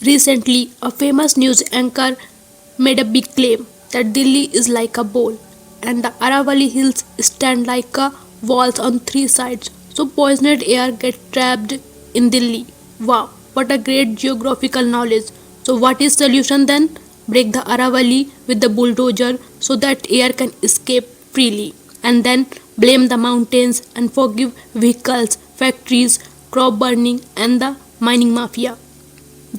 Recently, a famous news anchor made a big claim that Delhi is like a bowl and the Aravalli hills stand like a walls on three sides. So poisoned air gets trapped in Delhi. Wow, what a great geographical knowledge. So what is solution then? Break the Aravalli with the bulldozer so that air can escape freely and then blame the mountains and forgive vehicles, factories, crop burning and the mining mafia.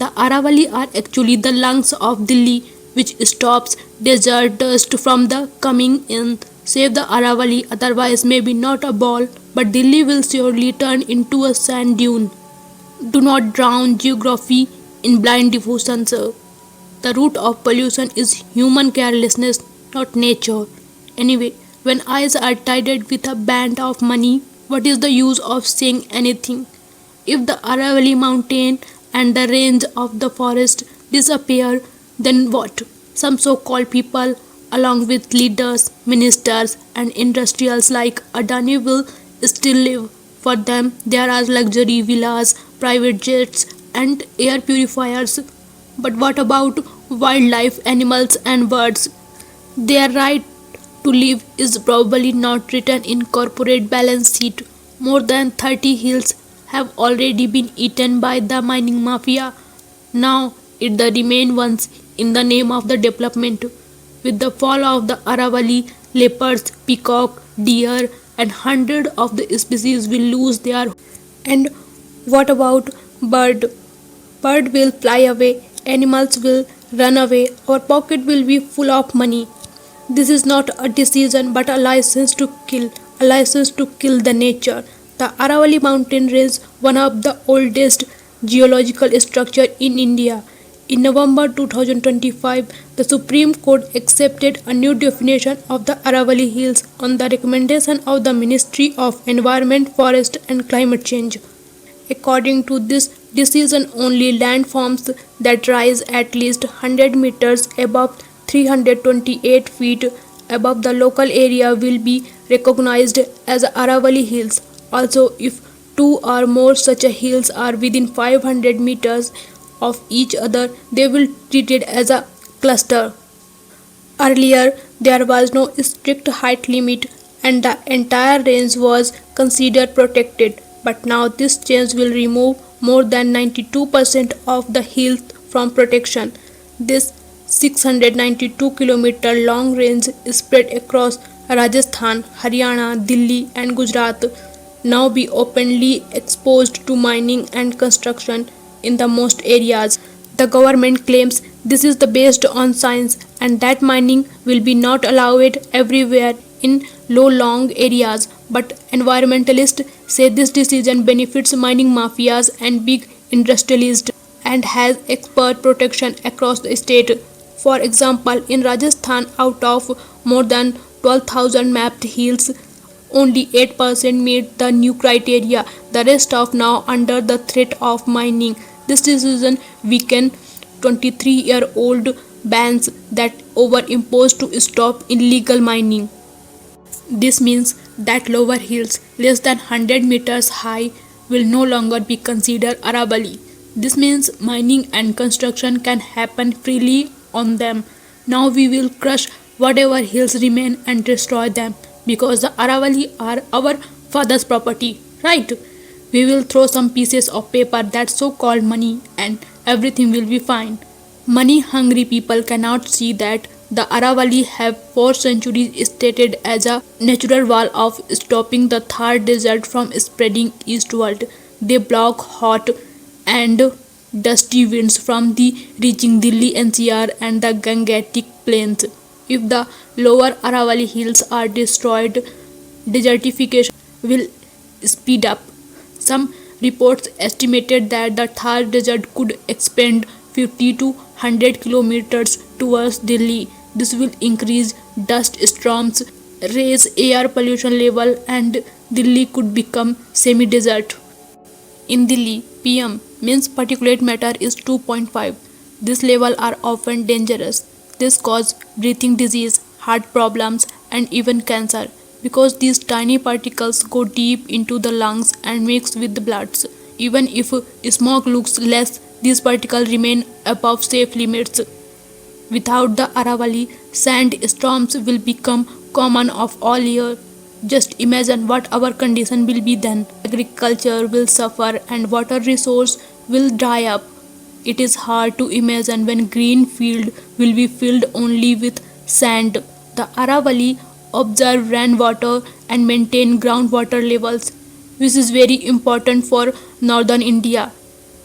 The Aravalli are actually the lungs of Delhi, which stops desert dust from the coming in. Save the Aravalli, otherwise maybe not a ball, but Delhi will surely turn into a sand dune. Do not drown geography in blind devotion, sir. The root of pollution is human carelessness, not nature. Anyway, when eyes are tied with a band of money, what is the use of saying anything? If the Aravalli mountain and the range of the forest disappear, then what? Some so called people, along with leaders, ministers, and industrials like Adani, will still live. For them, there are luxury villas, private jets, and air purifiers. But what about wildlife, animals, and birds? Their right to live is probably not written in corporate balance sheet. More than 30 hills have already been eaten by the mining mafia. Now it the remain ones in the name of the development. With the fall of the Aravalli, leopards, peacock, deer, and hundred of the species will lose their. And what about bird? Bird will fly away, animals will run away, our pocket will be full of money. This is not a decision but a license to kill the nature. The Aravalli mountain range, one of the oldest geological structure in India. In November 2025, the Supreme Court accepted a new definition of the Aravalli Hills on the recommendation of the Ministry of Environment, Forest and Climate Change. According to this decision, only landforms that rise at least 100 meters above 328 feet above the local area will be recognized as Aravalli Hills. Also, if two or more such hills are within 500 meters of each other, they will be treated as a cluster. Earlier, there was no strict height limit and the entire range was considered protected, but now this change will remove more than 92% of the hills from protection. This 692-kilometer long range is spread across Rajasthan, Haryana, Delhi, and Gujarat now be openly exposed to mining and construction in the most areas. The government claims this is the based on science and that mining will be not allowed everywhere in low long areas, but environmentalists say this decision benefits mining mafias and big industrialists and has expert protection across the state. For example, in Rajasthan, out of more than 12,000 mapped hills, only 8% meet the new criteria. The rest are now under the threat of mining. This decision weakened 23-year-old bans that over imposed to stop illegal mining. This means that lower hills less than 100 meters high will no longer be considered Aravalli. This means mining and construction can happen freely on them. Now we will crush whatever hills remain and destroy them because the Aravalli are our father's property, right? We will throw some pieces of paper that's so called money and everything will be fine. Money hungry people cannot see that the Aravalli have for centuries stated as a natural wall of stopping the Thar desert from spreading eastward. They block hot and dusty winds from the reaching Delhi NCR and the Gangetic plains. If the lower Aravalli hills are destroyed, desertification will speed up. Some reports estimated that the Thar desert could expand 50 to 100 kilometers towards Delhi. This will increase dust storms, raise air pollution level, and Delhi could become semi-desert. In Delhi, PM means particulate matter is 2.5. This level are often dangerous. This cause breathing disease, heart problems, and even cancer because these tiny particles go deep into the lungs and mix with the bloods. Even if smoke looks less These particles remain above safe limits. Without the Aravalli, sandstorms will become common of all year. Just imagine what our condition will be then. Agriculture will suffer and water resource will dry up. It is hard to imagine when green field will be filled only with sand. The Aravalli observe rainwater and maintain groundwater levels, which is very important for northern India.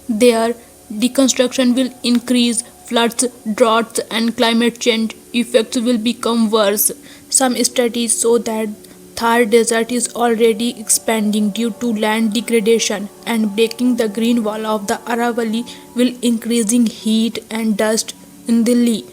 Their deconstruction will increase, floods, droughts, and climate change effects will become worse. Some studies show that Thar Desert is already expanding due to land degradation, and breaking the green wall of the Aravalli will increasing heat and dust in Delhi.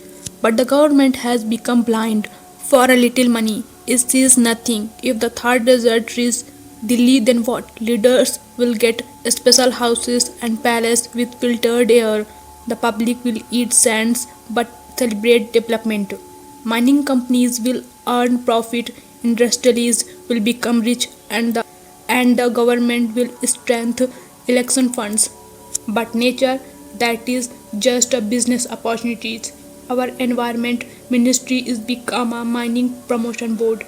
But the government has become blind. For a little money, it sees nothing. If the Thar Desert reaches Delhi, then what? Leaders will get special houses and palaces with filtered air. The public will eat sands but celebrate development. Mining companies will earn profit, industrialists will become rich, and the government will strengthen election funds. But nature, that is just a business opportunities. Our environment ministry is become a mining promotion board.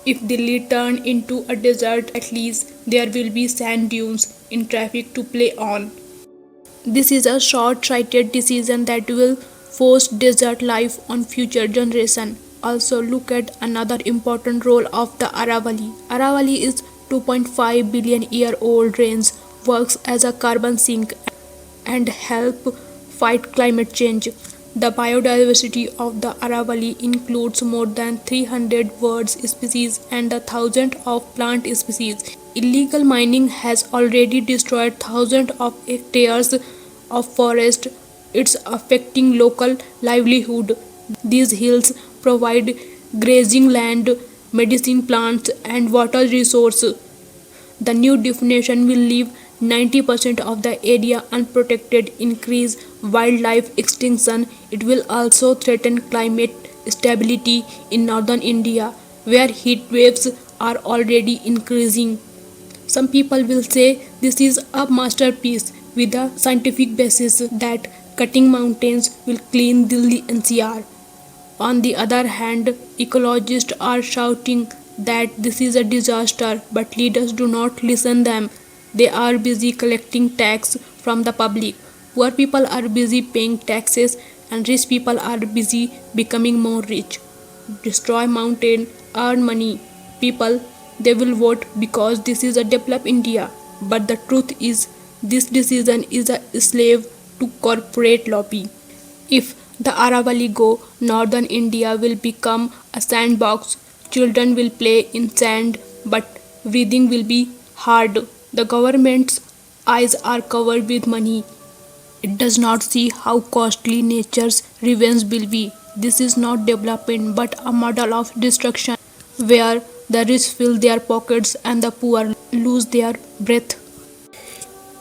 If Delhi turn into a desert, at least there will be sand dunes in traffic to play on. This is a short-sighted decision that will force desert life on future generation. Also look at another important role of the Aravalli. Aravalli is 2.5 billion year old range, works as a carbon sink and help fight climate change. The biodiversity of the Aravalli includes more than 300 bird species and a thousand of plant species. Illegal mining has already destroyed thousands of hectares of forest. It's affecting local livelihood. These hills provide grazing land, medicine plants, and water resources. The new definition will leave 90% of the area unprotected, increase wildlife extinction. It will also threaten climate stability in northern India, where heat waves are already increasing. Some people will say this is a masterpiece with a scientific basis that cutting mountains will clean Delhi NCR. On the other hand, ecologists are shouting that this is a disaster, but leaders do not listen them. They are busy collecting tax from the public. Poor people are busy paying taxes and rich people are busy becoming more rich. Destroy mountain, earn money. People, they will vote because this is a developed India. But the truth is, this decision is a slave to corporate lobby. If the Aravalli go, northern India will become a sandbox. Children will play in sand, but breathing will be hard. The government's eyes are covered with money. It does not see how costly nature's revenge will be. This is not development but a model of destruction where the rich fill their pockets and the poor lose their breath.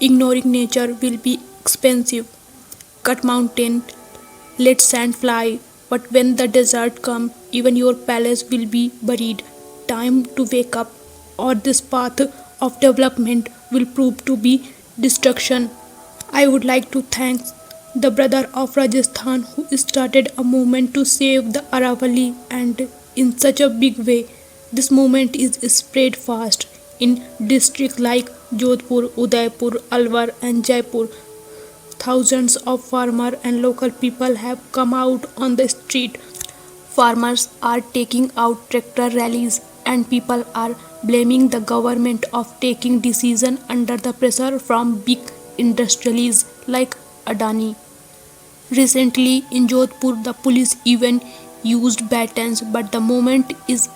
Ignoring nature will be expensive. Cut mountain, let sand fly, but when the desert comes, even your palace will be buried. Time to wake up, or this path of development will prove to be destruction. I would like to thank the brother of Rajasthan who started a movement to save the Aravalli, and in such a big way. This movement is spread fast in districts like Jodhpur, Udaipur, Alwar and Jaipur. Thousands of farmers and local people have come out on the street. Farmers are taking out tractor rallies and people are blaming the government of taking decision under the pressure from big industrialists like Adani. Recently in Jodhpur, the police even used batons, but the movement is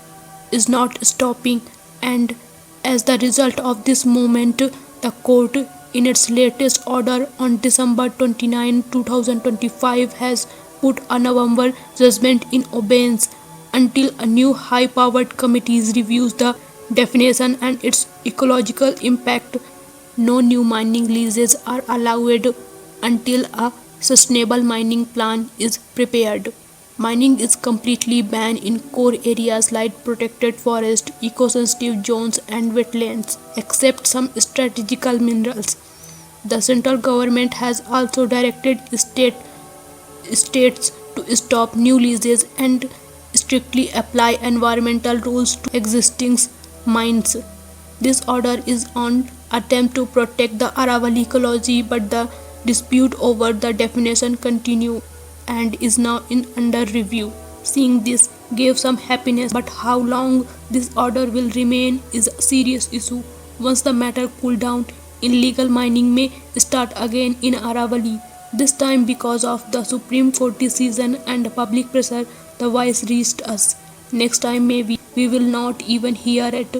not stopping, and as the result of this movement, the court in its latest order on December 29, 2025 has put a November judgment in abeyance until a new high-powered committee reviews the definition and its ecological impact. No new mining leases are allowed until a sustainable mining plan is prepared. Mining is completely banned in core areas like protected forest, eco-sensitive zones and wetlands, except some strategical minerals. The central government has also directed states to stop new leases and strictly apply environmental rules to existing mines. This order is an attempt to protect the Aravalli ecology, but the dispute over the definition continues and is now in under review. Seeing this gave some happiness, but how long this order will remain is a serious issue. Once the matter cool down, illegal mining may start again in Aravalli. This time, because of the Supreme Court decision and public pressure, the voice reached us. Next time, maybe we will not even hear it,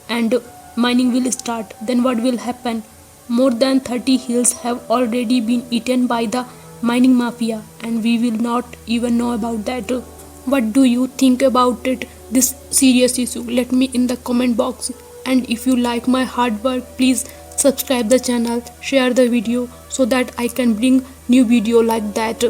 and mining will start. Then, what will happen? More than 30 hills have already been eaten by the mining mafia, and we will not even know about that. What do you think about it? This serious issue? Let me in the comment box. And if you like my hard work, please subscribe the channel, share the video so that I can bring new video like that.